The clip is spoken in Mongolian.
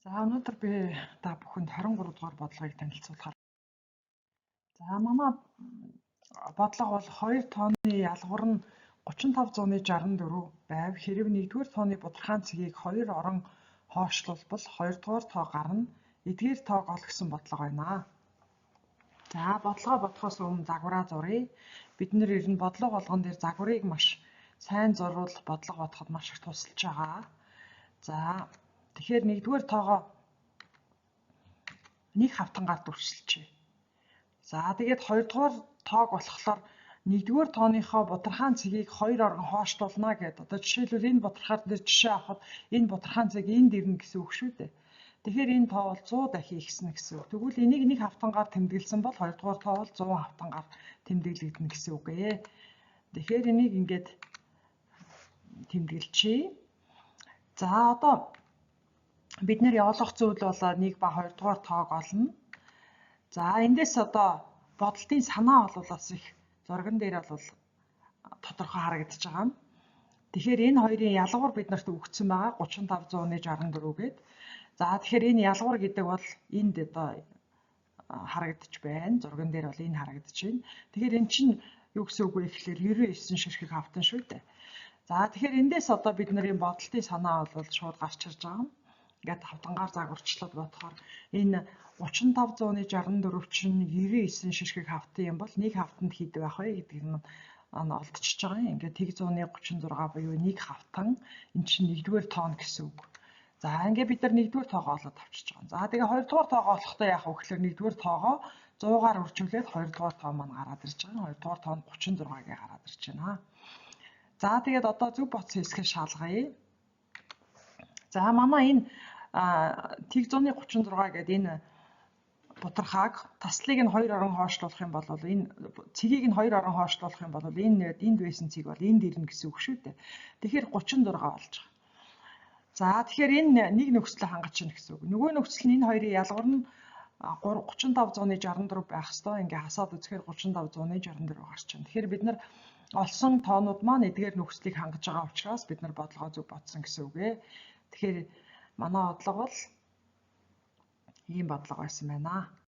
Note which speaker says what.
Speaker 1: За өнөөдөр би та бүхэнд 23 дугаар бодлогыг танилцуулахаар. За манай бодлого бол 2 тооны ялгуур нь 3564 байв. Хэрэв 1-р тооны будрахан цэгийг 2 орон хоошлуулбал 2-р тоо гарна. Эдгээр тоог ол гэсэн бодлого байна. За бодлогоо бодохоос өмнө загвараа зуръя. Бид нэр ер нь бодлого болгон дээр загварыг маш сайн зурвал бодлого бодоход маш их тусалж байгаа. За тэгэхээр 1-р тоогоо нэг хавтангаар дүрсэлжээ. За тэгээд 2-р тоог болохоор 1-р тооныхоо будрахан цэгийг 2 орон хоошлуулна гэдэг. Одоо жишээлбэл энэ будрахан дээр жишээ авахад энэ будрахан цэг энд ирнэ гэсэн үг шүү дээ. Тэгэхээр энэ тоо бол 100 дахин ихснэ гэсэн үг. Тэгвэл энийг нэг хавтангаар тэмдэглэсэн бол 2-р тоо бол 100 хавтангаар тэмдэглэгдэнэ гэсэн үг ээ. Тэгэхээр энийг ингээд тэмдэглэчихье. За одоо бид нэр явуулах зүйл бол 1 ба 2-р тоог олно. За эндээс одоо бодлтын санаа бол бас их зурган дээр бол тодорхой харагдаж байгаа. Тэгэхээр энэ хоёрын ялгуур биднэрт өгсөн байгаа 3564 гээд. За тэгэхээр энэ ялгуур гэдэг бол энд одоо харагдаж байна. Зурган дээр бол энэ харагдаж байна. Тэгэхээр эн чинь юу гэсэн үг вэ гэхээр 99 ширхэг хавтан шүү дээ. За тэгэхээр эндээс одоо бид нарын бодлтын санаа бол шууд гарч ирж байгаа. Ингээд хавтангаар загварчлаад бодохоор энэ 3564 чинь 99 ширхэг хавтан юм бол нэг хавтанд хэд байх вэ гэдгийг нь олдчихж байгаа юм. Ингээд 136 буюу нэг хавтан энэ чинь 1-р тоон гэсэн үг. За ингээд бид нар 1-р тоогоо олоод авчиж байгаа. За тэгээ 2-р тоогоо олохдоо яах вэ гэхээр 1-р тоогоо 100-аар үржүүлээд 2-р тоо маань гараад ирж байгаа. 2-р тоо нь 36-гээ гараад ирж байна. За тэгээд одоо зөв бодсон хэсгээ шалгая. За манай энэ тэг 136 гэдэг энэ будрахааг таслыг нь 2 орон хоошлуулах юм бол энэ цэгийг нь 2 орон хоошлуулах юм бол энд байсан цэг бол энд ирнэ гэсэн үг шүү дээ. Тэгэхээр 36 болж байгаа. За тэгэхээр энэ нэг нөхцөлөд хангаж чинь гэсэн үг. Нөгөө нөхцөл нь энэ хоёрын ялгуур нь 3564 байх хэвээр ингээ хасаад үзэхээр 3564 гарч байна. Тэгэхээр бид нар олсон тоонууд маань эдгээр нөхцөлийг хангаж байгаа учраас бид нар бодлогоо зөв бодсон гэсэн үг ээ. Тэгэхээр манай бодлого бол ийм бодлого байсан байна.